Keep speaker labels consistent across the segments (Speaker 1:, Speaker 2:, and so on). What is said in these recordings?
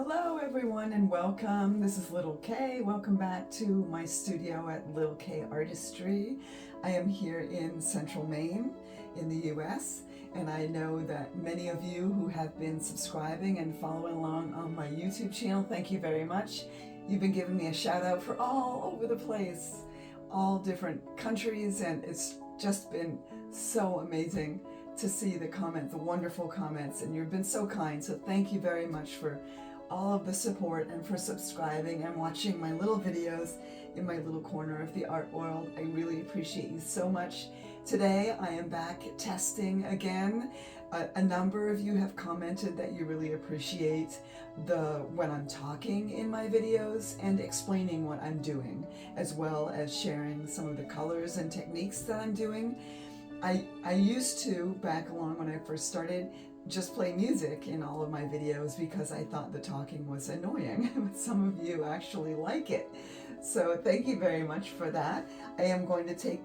Speaker 1: Hello everyone and welcome. This is Little K. Welcome back to my studio at Little K Artistry. I am here in Central Maine in the US, and I know that many of you who have been subscribing and following along on my YouTube channel, thank you very much. You've been giving me a shout out for all over the place, all different countries, and it's just been so amazing to see the comments, the wonderful comments, and you've been so kind. So thank you very much for all of the support and for subscribing and watching my little videos in my little corner of the art world. I really appreciate you so much. Today I am back testing again. A number of you have commented that you really appreciate when I'm talking in my videos and explaining what I'm doing, as well as sharing some of the colors and techniques that I'm doing. I used to, back along when I first started, just play music in all of my videos because I thought the talking was annoying, but some of you actually like it. So thank you very much for that. I am going to take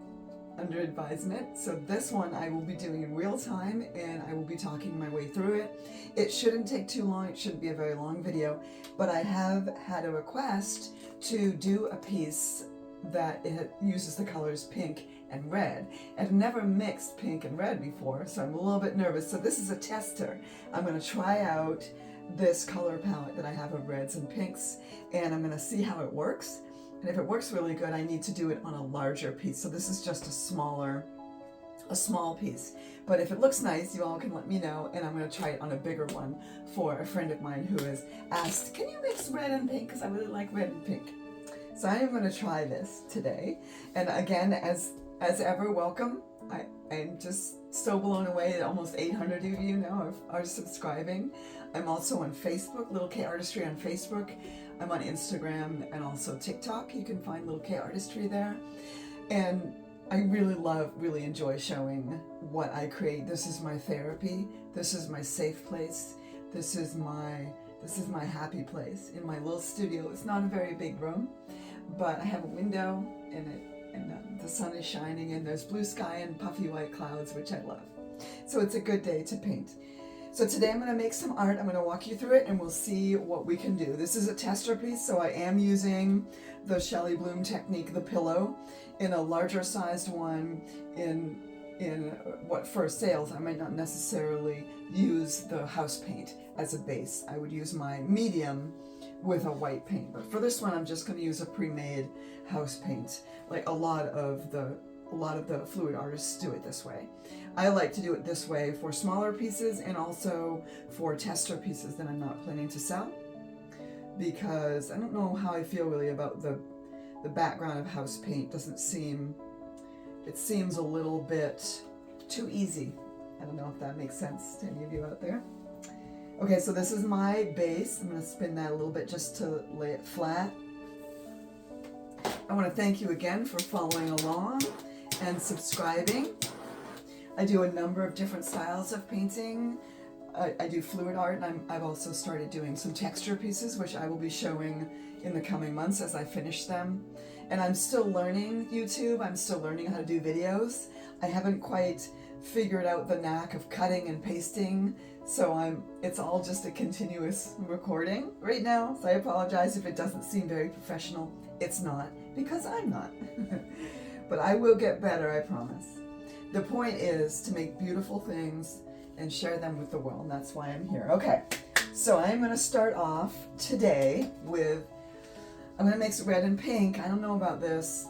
Speaker 1: under advisement. So this one I will be doing in real time, and I will be talking my way through it. It shouldn't take too long. It shouldn't be a very long video, but I have had a request to do a piece that it uses the colors pink and red. I've never mixed pink and red before, so I'm a little bit nervous. So this is a tester. I'm going to try out this color palette that I have of reds and pinks, and I'm going to see how it works. And if it works really good, I need to do it on a larger piece. So this is just a small piece. But if it looks nice, you all can let me know, and I'm going to try it on a bigger one for a friend of mine who has asked, can you mix red and pink? Because I really like red and pink. So I am going to try this today. And again, as ever, welcome. I'm just so blown away that almost 800 of you now are subscribing. I'm also on Facebook, Little K Artistry on Facebook. I'm on Instagram and also TikTok. You can find Little K Artistry there. And I really enjoy showing what I create. This is my therapy. This is my safe place. This is my happy place in my little studio. It's not a very big room, but I have a window in it, and the sun is shining, and there's blue sky and puffy white clouds, which I love. So it's a good day to paint. So today I'm going to make some art. I'm going to walk you through it, and we'll see what we can do. This is a tester piece, so I am using the Shelley Bloom technique, the pillow, in a larger sized one in what for sales. I might not necessarily use the house paint as a base. I would use my medium with a white paint, but for this one I'm just going to use a pre-made house paint. Like a lot of the fluid artists do it this way. I like to do it this way for smaller pieces and also for tester pieces that I'm not planning to sell, because I don't know how I feel really about the background of house paint. It seems a little bit too easy. I don't know if that makes sense to any of you out there. Okay, so this is my base. I'm going to spin that a little bit just to lay it flat. I want to thank you again for following along and subscribing. I do a number of different styles of painting. I do fluid art, and I've also started doing some texture pieces, which I will be showing in the coming months as I finish them. And I'm still learning YouTube. I'm still learning how to do videos. I haven't quite figured out the knack of cutting and pasting, so it's all just a continuous recording right now. So I apologize if it doesn't seem very professional. It's not, because I'm not. But I will get better, I promise. The point is to make beautiful things and share them with the world, and that's why I'm here. Okay, so I'm going to start off today with, I'm going to mix red and pink. I don't know about this.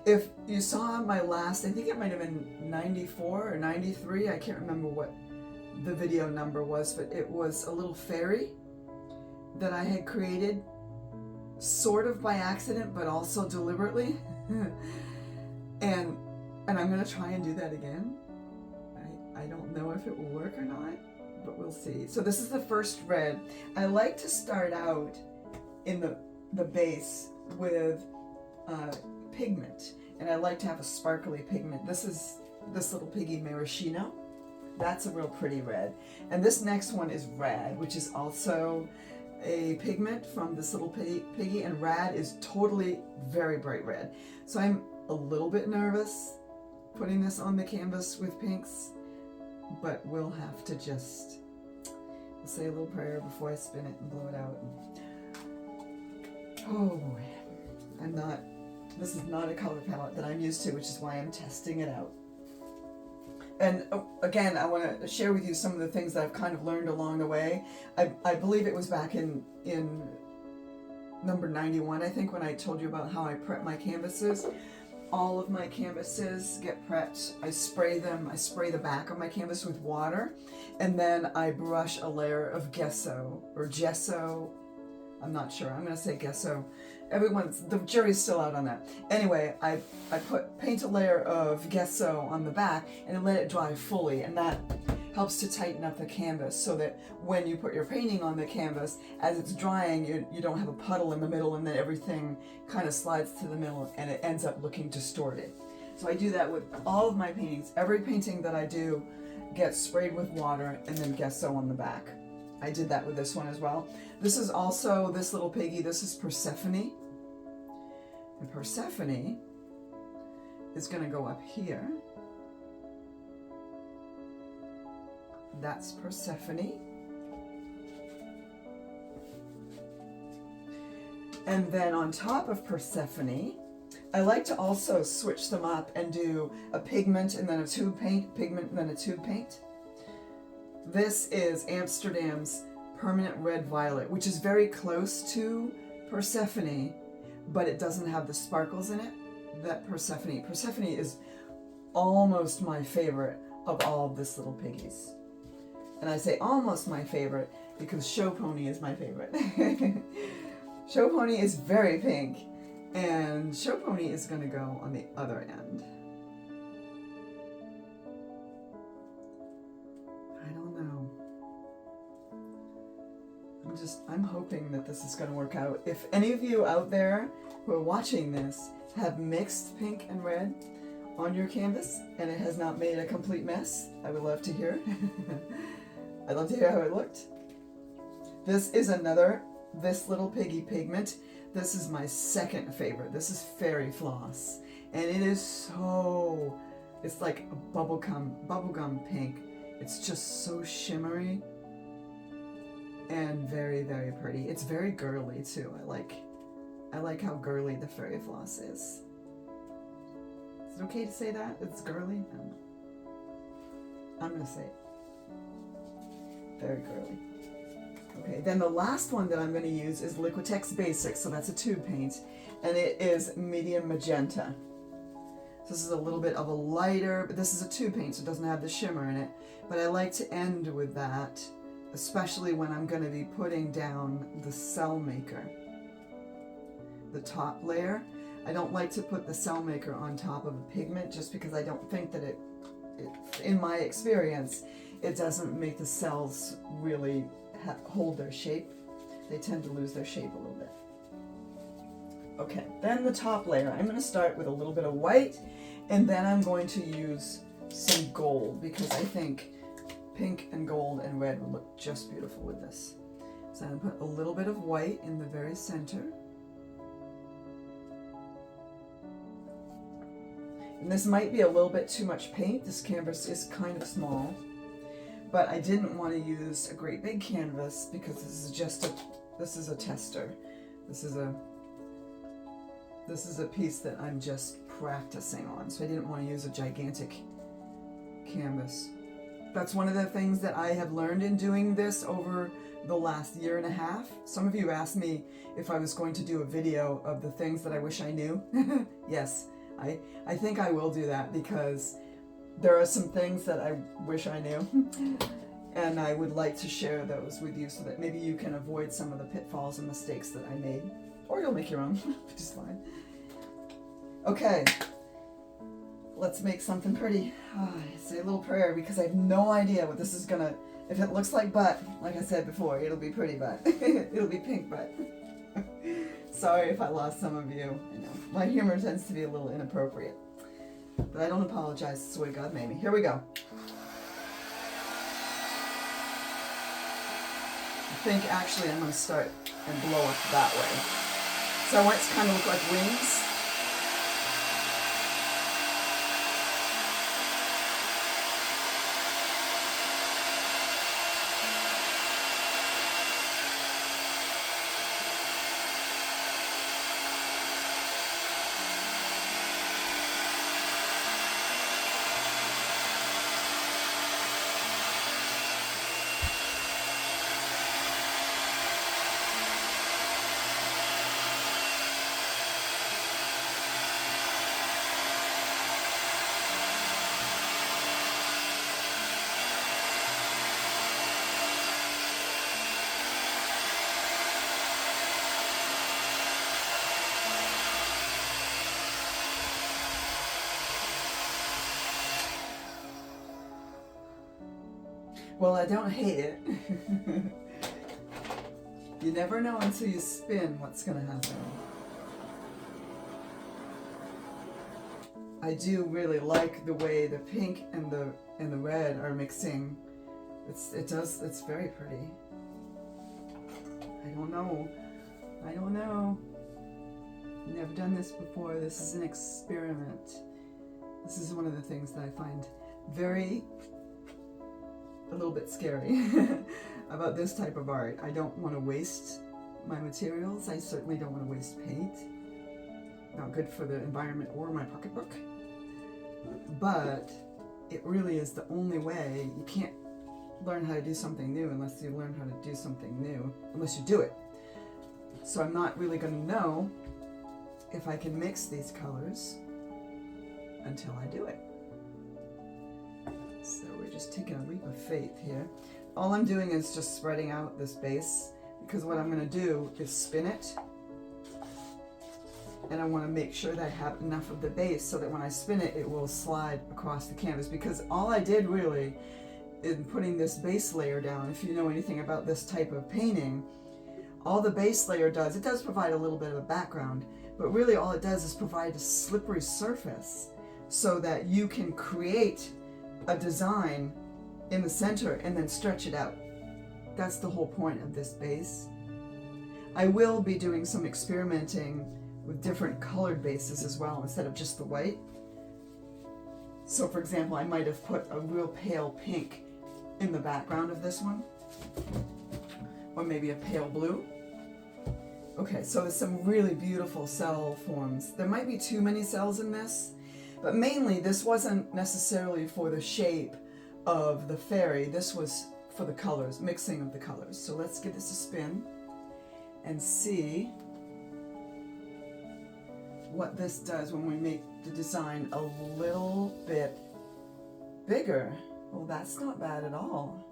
Speaker 1: If you saw my last, I think it might have been 94 or 93, I can't remember what the video number was, but it was a little fairy that I had created sort of by accident, but also deliberately. and I'm going to try and do that again. I don't know if it will work or not, but we'll see. So this is the first red. I like to start out in the base with pigment, and I like to have a sparkly pigment. This is this little piggy maraschino. That's a real pretty red. And this next one is rad, which is also a pigment from this little piggy, and rad is totally very bright red. So I'm a little bit nervous putting this on the canvas with pinks, but we'll have to just say a little prayer before I spin it and blow it out. Oh boy, this is not a color palette that I'm used to, which is why I'm testing it out. And again, I want to share with you some of the things that I've kind of learned along the way. I believe it was back in number 91, I think, when I told you about how I prep my canvases. All of my canvases get prepped. I spray the back of my canvas with water, and then I brush a layer of gesso or gesso. I'm not sure. I'm going to say gesso. The jury's still out on that. Anyway, I paint a layer of gesso on the back and let it dry fully, and that helps to tighten up the canvas so that when you put your painting on the canvas, as it's drying, you don't have a puddle in the middle and then everything kind of slides to the middle and it ends up looking distorted. So I do that with all of my paintings. Every painting that I do gets sprayed with water and then gesso on the back. I did that with this one as well. This is also this little piggy. This is Persephone. And Persephone is going to go up here. That's Persephone. And then on top of Persephone, I like to also switch them up and do a pigment and then a tube paint, pigment and then a tube paint. This is Amsterdam's Permanent Red Violet, which is very close to Persephone, but it doesn't have the sparkles in it. That Persephone is almost my favorite of all of this little piggies. And I say almost my favorite because Show Pony is my favorite. Show Pony is very pink, and Show Pony is going to go on the other end. I don't know. I'm hoping that this is going to work out. If any of you out there who are watching this have mixed pink and red on your canvas and it has not made a complete mess, I would love to hear. I'd love to hear how it looked. This is this little piggy pigment. This is my second favorite. This is Fairy Floss. And it is it's like a bubblegum pink. It's just so shimmery and very, very pretty. It's very girly too. I like how girly the Fairy Floss is. Is it okay to say that? It's girly? I don't know. I'm gonna say it. Very girly. Okay, then the last one that I'm going to use is Liquitex Basic, so that's a tube paint, and it is medium magenta. So this is a little bit of a lighter, but this is a tube paint, so it doesn't have the shimmer in it. But I like to end with that, especially when I'm going to be putting down the cell maker. The top layer. I don't like to put the cell maker on top of a pigment just because I don't think that it in my experience, it doesn't make the cells really hold their shape. They tend to lose their shape a little bit. Okay, then the top layer. I'm going to start with a little bit of white, and then I'm going to use some gold because I think pink and gold and red would look just beautiful with this. So I'm going to put a little bit of white in the very center. And this might be a little bit too much paint. This canvas is kind of small. But I didn't want to use a great big canvas because this is a tester. This is a piece that I'm just practicing on. So I didn't want to use a gigantic canvas. That's one of the things that I have learned in doing this over the last year and a half. Some of you asked me if I was going to do a video of the things that I wish I knew. Yes, I think I will do that because there are some things that I wish I knew, and I would like to share those with you so that maybe you can avoid some of the pitfalls and mistakes that I made. Or you'll make your own, which is fine. Okay, let's make something pretty. Say a little prayer because I have no idea what this is gonna, if it looks like butt, like I said before, it'll be pretty butt. It'll be pink butt. Sorry if I lost some of you. I know, my humor tends to be a little inappropriate. But I don't apologize, it's the way God made me. Here we go. I think actually I'm going to start and blow it that way. So I want it to kind of look like wings. Well, I don't hate it. You never know until you spin what's going to happen. I do really like the way the pink and the red are mixing. It's very pretty. I don't know. Never done this before. This is an experiment. This is one of the things that I find a little bit scary about this type of art. I don't want to waste my materials. I certainly don't want to waste paint. Not good for the environment or my pocketbook. But it really is the only way. You can't learn how to do something new unless you learn how to do something new, unless you do it. So I'm not really going to know if I can mix these colors until I do it. So we're just taking a leap of faith here. All I'm doing is just spreading out this base, because what I'm going to do is spin it, and I want to make sure that I have enough of the base so that when I spin it, it will slide across the canvas. Because all I did really in putting this base layer down, if you know anything about this type of painting, all the base layer does, it does provide a little bit of a background, but really all it does is provide a slippery surface so that you can create a design in the center and then stretch it out. That's the whole point of this base. I will be doing some experimenting with different colored bases as well, instead of just the white. So for example, I might have put a real pale pink in the background of this one, or maybe a pale blue. Okay, so there's some really beautiful cell forms. There might be too many cells in this, but mainly this wasn't necessarily for the shape of the fairy. This was for the colors, mixing of the colors. So let's give this a spin and see what this does when we make the design a little bit bigger. Well, that's not bad at all.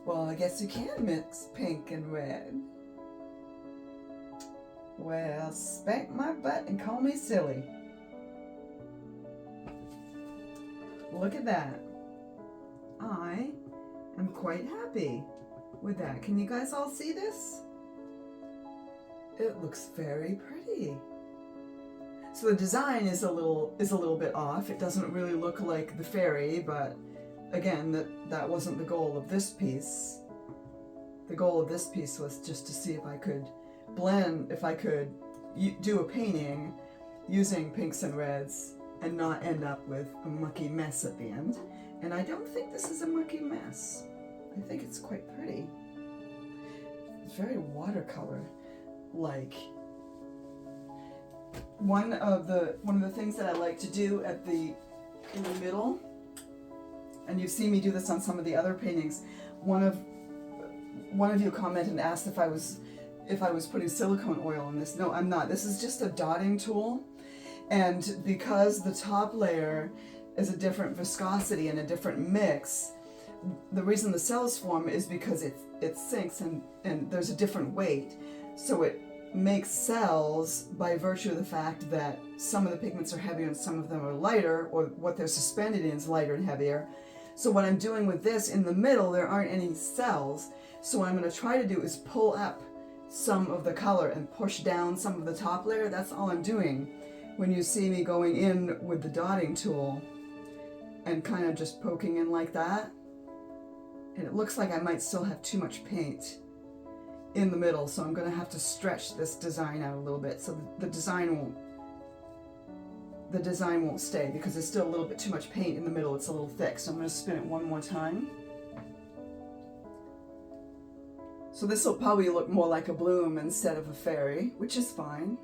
Speaker 1: Well, I guess you can mix pink and red. Well, spank my butt and call me silly. Look at that. I am quite happy with that. Can you guys all see this? It looks very pretty. So the design is a little bit off. It doesn't really look like the fairy, but again, that wasn't the goal of this piece. The goal of this piece was just to see if I could do a painting using pinks and reds and not end up with a mucky mess at the end. And I don't think this is a mucky mess. I think it's quite pretty. It's very watercolor-like. One of the things that I like to do in the middle, and you've seen me do this on some of the other paintings. One of you commented and asked if I was putting silicone oil in this. No, I'm not. This is just a dotting tool, and because the top layer is a different viscosity and a different mix, the reason the cells form is because it sinks and there's a different weight, so it makes cells by virtue of the fact that some of the pigments are heavier and some of them are lighter, or what they're suspended in is lighter and heavier. So what I'm doing with this, in the middle there aren't any cells, so what I'm going to try to do is pull up some of the color and push down some of the top layer. That's all I'm doing when you see me going in with the dotting tool and kind of just poking in like that. And it looks like I might still have too much paint in the middle, so I'm going to have to stretch this design out a little bit so the design won't stay, because there's still a little bit too much paint in the middle. It's a little thick, so I'm going to spin it one more time. So this will probably look more like a bloom instead of a fairy, which is fine.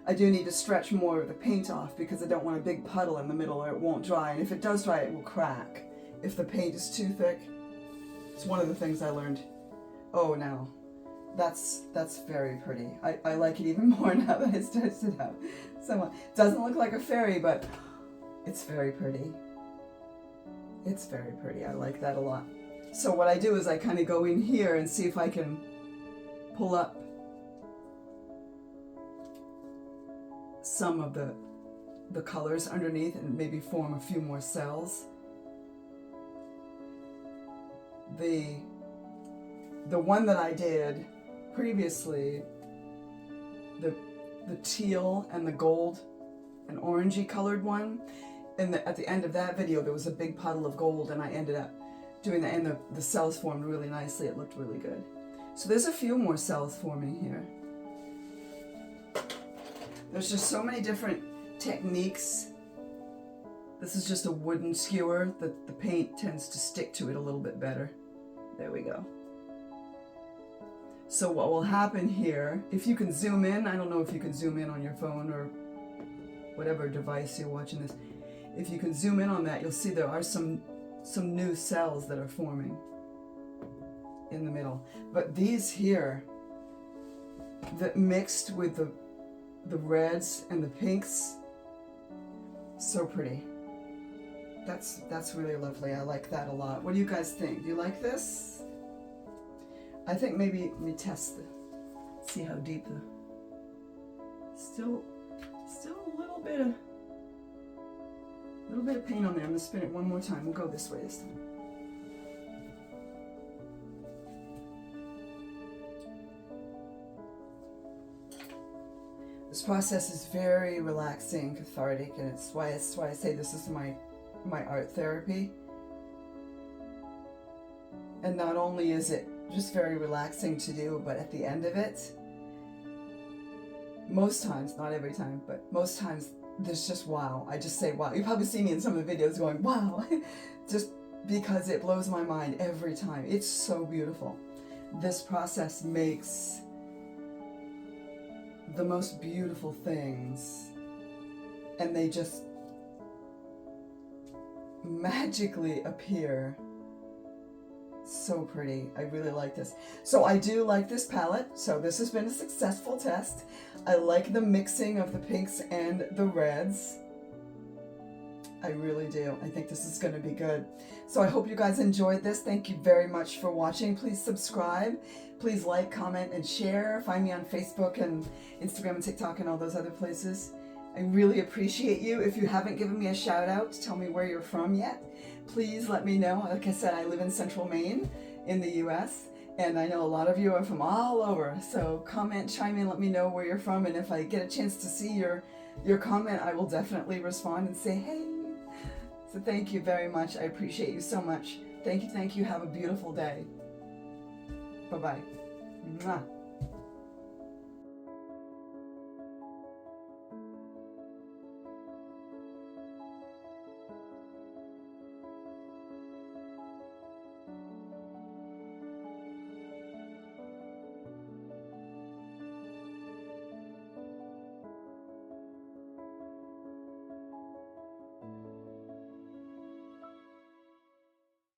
Speaker 1: I do need to stretch more of the paint off because I don't want a big puddle in the middle or it won't dry, and if it does dry it will crack if the paint is too thick. It's one of the things I learned. Oh no, that's very pretty. I like it even more now that I stretched it out. So it doesn't look like a fairy, but it's very pretty. It's very pretty. I like that a lot. So what I do is I kind of go in here and see if I can pull up some of the the colors underneath and maybe form a few more cells. The one that I did previously, the teal and the gold and orangey colored one, and at the end of that video there was a big puddle of gold, and I ended up doing that, and the cells formed really nicely. It looked really good. So there's a few more cells forming here. There's just so many different techniques. This is just a wooden skewer that the paint tends to stick to it a little bit better. There we go. So what will happen here, if you can zoom in, I don't know if you can zoom in on your phone or whatever device you're watching this. If you can zoom in on that, you'll see there are some new cells that are forming in the middle. But these here, that mixed with the reds and the pinks, so pretty. That's really lovely. I like that a lot. What do you guys think? Do you like this? I think maybe let me test see how deep still a little bit of paint on there. I'm gonna spin it one more time. We'll go this way this time. This process is very relaxing, cathartic, and it's why I say this is my art therapy. And not only is it just very relaxing to do, but at the end of it, most times, not every time, but most times, there's just wow. I just say wow. You probably see me in some of the videos going wow, just because it blows my mind every time. It's so beautiful. This process makes the most beautiful things, and they just magically appear. So pretty. I really like this. So I do like this palette. So this has been a successful test. I like the mixing of the pinks and the reds. I really do. I think this is going to be good. So I hope you guys enjoyed this. Thank you very much for watching. Please subscribe. Please like, comment, and share. Find me on Facebook and Instagram and TikTok and all those other places. I really appreciate you. If you haven't given me a shout out, tell me where you're from yet. Please let me know. Like I said, I live in Central Maine in the US, and I know a lot of you are from all over. So comment, chime in, let me know where you're from, and if I get a chance to see your comment, I will definitely respond and say, hey. So thank you very much. I appreciate you so much. Thank you. Have a beautiful day. Bye-bye. Mwah.